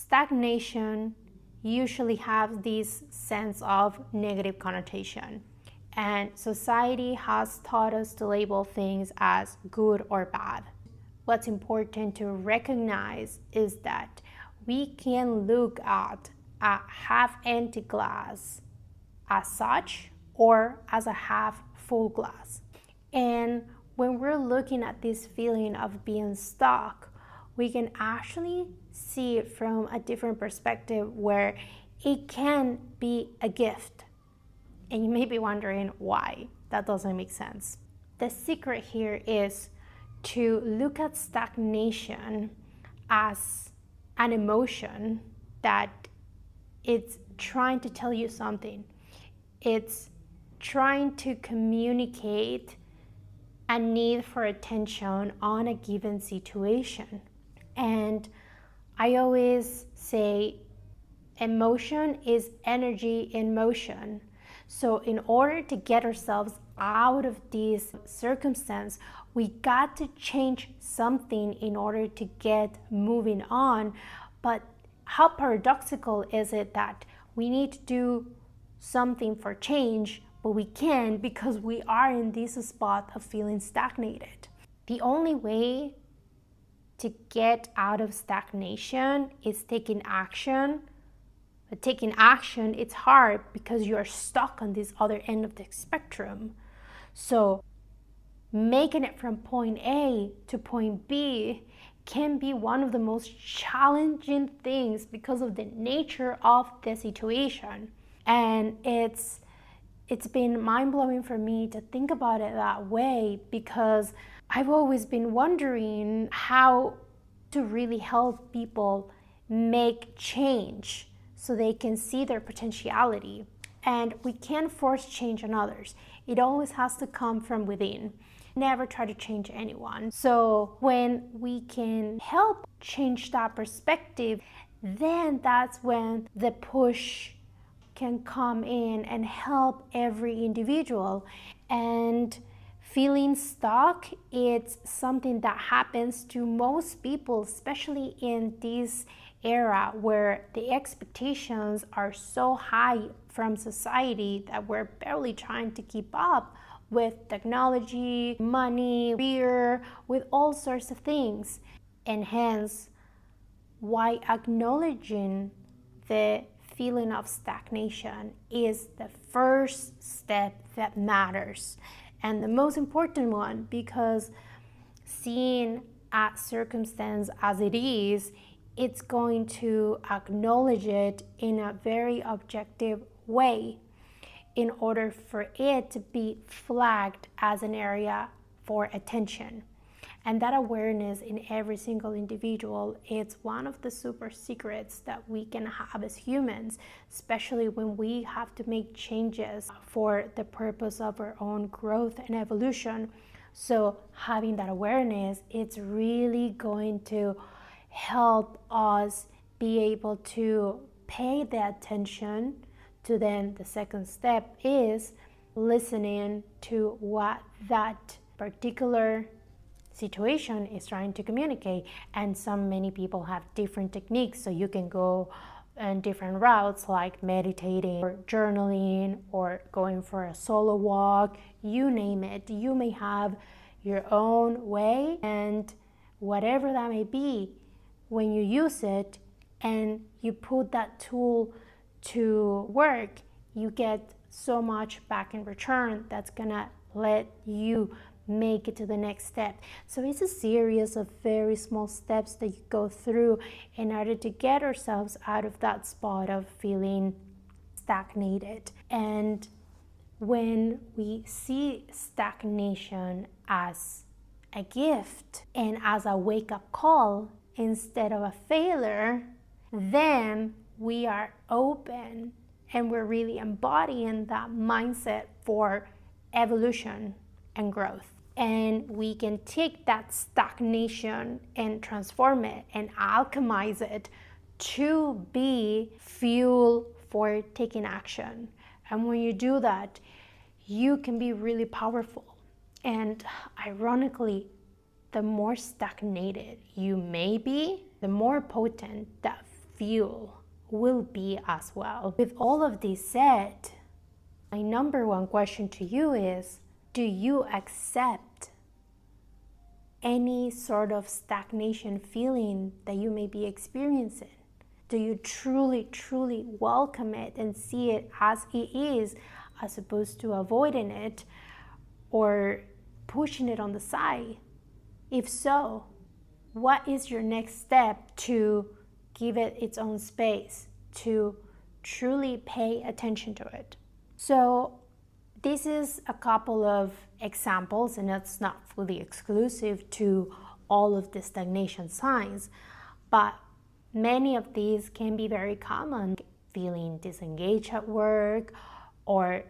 Stagnation usually has this sense of negative connotation, and society has taught us to label things as good or bad. What's important to recognize is that we can look at a half-empty glass as such or as a half full glass. And when we're looking at this feeling of being stuck, we can actually see it from a different perspective where it can be a gift. And you may be wondering why. That doesn't make sense. The secret here is to look at stagnation as an emotion that it's trying to tell you something. It's trying to communicate a need for attention on a given situation. And I always say emotion is energy in motion. So in order to get ourselves out of this circumstance, we got to change something in order to get moving on. But how paradoxical is it that we need to do something for change, but we can't because we are in this spot of feeling stagnated? The only way to get out of stagnation is taking action. But taking action, it's hard because you're stuck on this other end of the spectrum. So making it from point A to point B can be one of the most challenging things because of the nature of the situation. And it's been mind-blowing for me to think about it that way, because I've always been wondering how to really help people make change so they can see their potentiality. And we can't force change on others. It always has to come from within. Never try to change anyone. So when we can help change that perspective, then that's when the push can come in and help every individual. And feeling stuck, it's something that happens to most people, especially in this era where the expectations are so high from society that we're barely trying to keep up with technology, money, career, with all sorts of things. And hence, why acknowledging the feeling of stagnation is the first step that matters, and the most important one, because seeing a circumstance as it is, it's going to acknowledge it in a very objective way in order for it to be flagged as an area for attention. And that awareness in every single individual, it's one of the super secrets that we can have as humans, especially when we have to make changes for the purpose of our own growth and evolution. So having that awareness, it's really going to help us be able to pay the attention to. Then the second step is listening to what that particular situation is trying to communicate. And many people have different techniques, so you can go on different routes like meditating or journaling or going for a solo walk, you name it. You may have your own way, and whatever that may be, when you use it and you put that tool to work, you get so much back in return that's gonna let you make it to the next step. So it's a series of very small steps that you go through in order to get ourselves out of that spot of feeling stagnated. And when we see stagnation as a gift and as a wake-up call instead of a failure, then we are open and we're really embodying that mindset for evolution and growth. And we can take that stagnation and transform it and alchemize it to be fuel for taking action. And when you do that, you can be really powerful. And ironically, the more stagnated you may be, the more potent that feel will be as well. With all of this said, my number one question to you is, do you accept any sort of stagnation feeling that you may be experiencing? Do you truly, truly welcome it and see it as it is, as opposed to avoiding it or pushing it on the side? If so, what is your next step to give it its own space, to truly pay attention to it? So this is a couple of examples, and it's not fully exclusive to all of the stagnation signs, but many of these can be very common. Feeling disengaged at work, or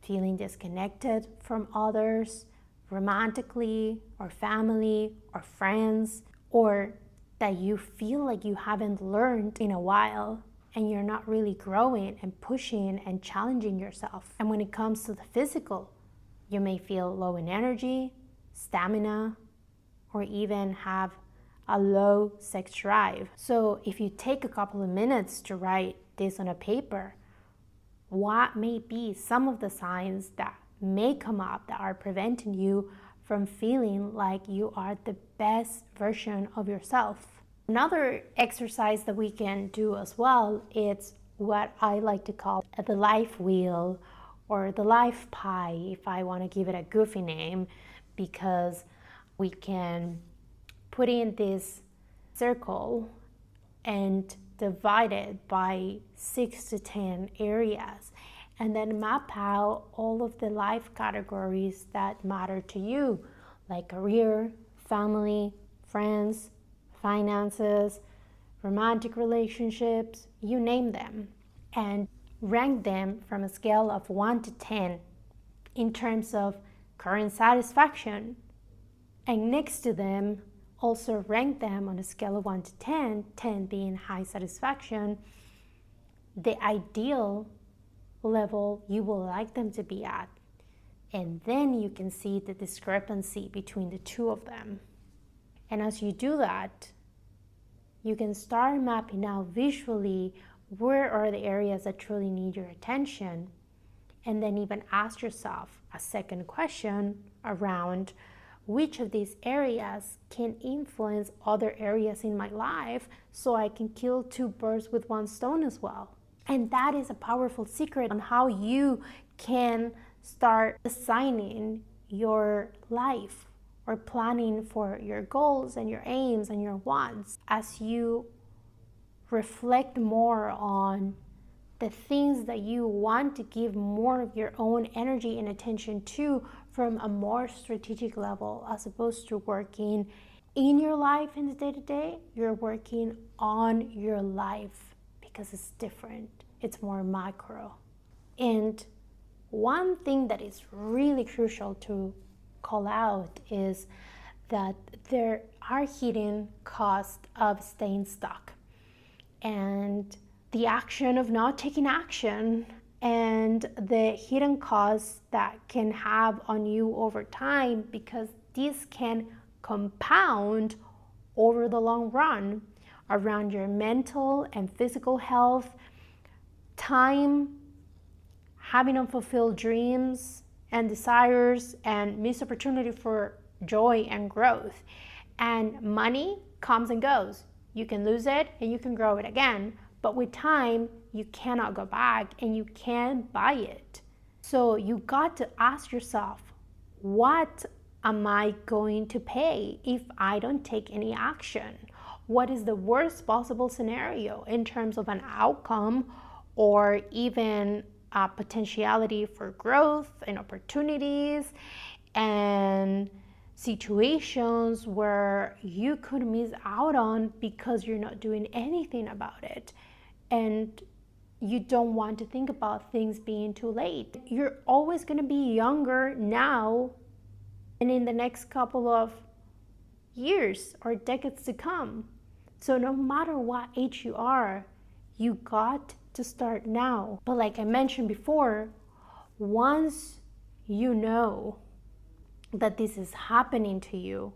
feeling disconnected from others, romantically, or family, or friends, or that you feel like you haven't learned in a while and you're not really growing and pushing and challenging yourself. And when it comes to the physical, you may feel low in energy, stamina, or even have a low sex drive. So if you take a couple of minutes to write this on a paper, what may be some of the signs that may come up that are preventing you from feeling like you are the best version of yourself? Another exercise that we can do as well is what I like to call the life wheel, or the life pie, if I want to give it a goofy name, because we can put in this circle and divide it by 6 to 10 areas, and then map out all of the life categories that matter to you, like career, family, friends, finances, romantic relationships, you name them, and rank them from a scale of 1 to 10 in terms of current satisfaction. And next to them, also rank them on a scale of 1 to 10, 10 being high satisfaction, the ideal level you will like them to be at. And then you can see the discrepancy between the two of them. And as you do that, you can start mapping out visually where are the areas that truly need your attention, and then even ask yourself a second question around which of these areas can influence other areas in my life, so I can kill two birds with one stone as well. And that is a powerful secret on how you can start designing your life or planning for your goals and your aims and your wants as you reflect more on the things that you want to give more of your own energy and attention to from a more strategic level, as opposed to working in your life in the day-to-day. You're working on your life because it's different, it's more macro. And one thing that is really crucial to call out is that there are hidden costs of staying stuck, and the action of not taking action, and the hidden costs that can have on you over time, because these can compound over the long run around your mental and physical health, time, having unfulfilled dreams and desires, and missed opportunity for joy and growth. And money comes and goes. You can lose it and you can grow it again, but with time, you cannot go back and you can't buy it. So you got to ask yourself, what am I going to pay if I don't take any action? What is the worst possible scenario in terms of an outcome, or even a potentiality for growth and opportunities and situations where you could miss out on because you're not doing anything about it, and you don't want to think about things being too late. You're always going to be younger now and in the next couple of years or decades to come. So no matter what age you are, you got to start now. But like I mentioned before, once you know that this is happening to you,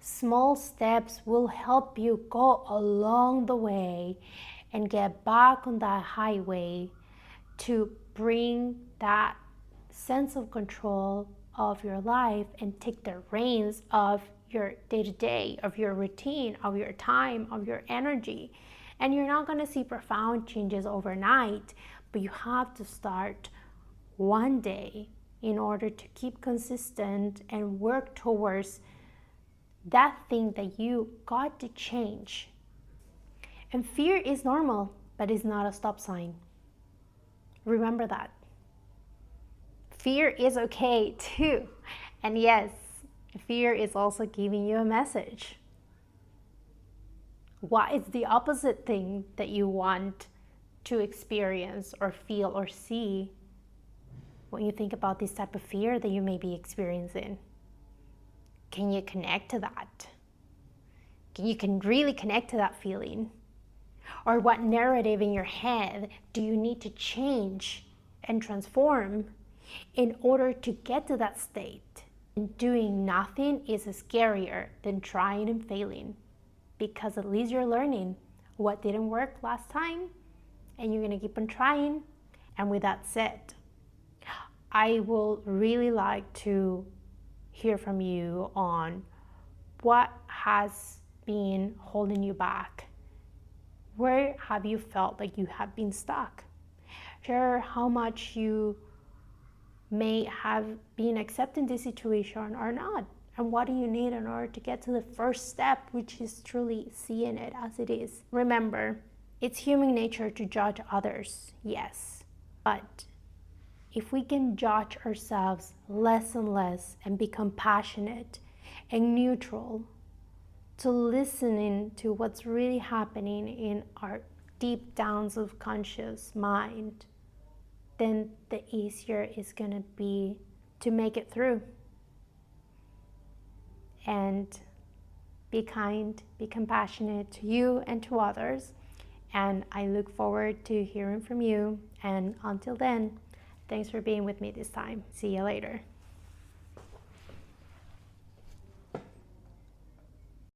small steps will help you go along the way and get back on that highway to bring that sense of control of your life and take the reins of your day-to-day, of your routine, of your time, of your energy. And you're not going to see profound changes overnight, but you have to start one day in order to keep consistent and work towards that thing that you got to change. And fear is normal, but it's not a stop sign. Remember that. Fear is okay too. And yes, fear is also giving you a message. What is the opposite thing that you want to experience or feel or see when you think about this type of fear that you may be experiencing? Can you connect to that? You can really connect to that feeling? Or what narrative in your head do you need to change and transform in order to get to that state? And doing nothing is scarier than trying and failing, because at least you're learning what didn't work last time and you're going to keep on trying. And with that said, I will really like to hear from you on what has been holding you back. Where have you felt like you have been stuck? Share how much you may have been accepting this situation or not, and what do you need in order to get to the first step, which is truly seeing it as it is. Remember, it's human nature to judge others, yes, but if we can judge ourselves less and less and be compassionate and neutral to listening to what's really happening in our deep down subconscious mind, then the easier it's going to be to make it through. And be kind, be compassionate to you and to others. And I look forward to hearing from you. And until then, thanks for being with me this time. See you later.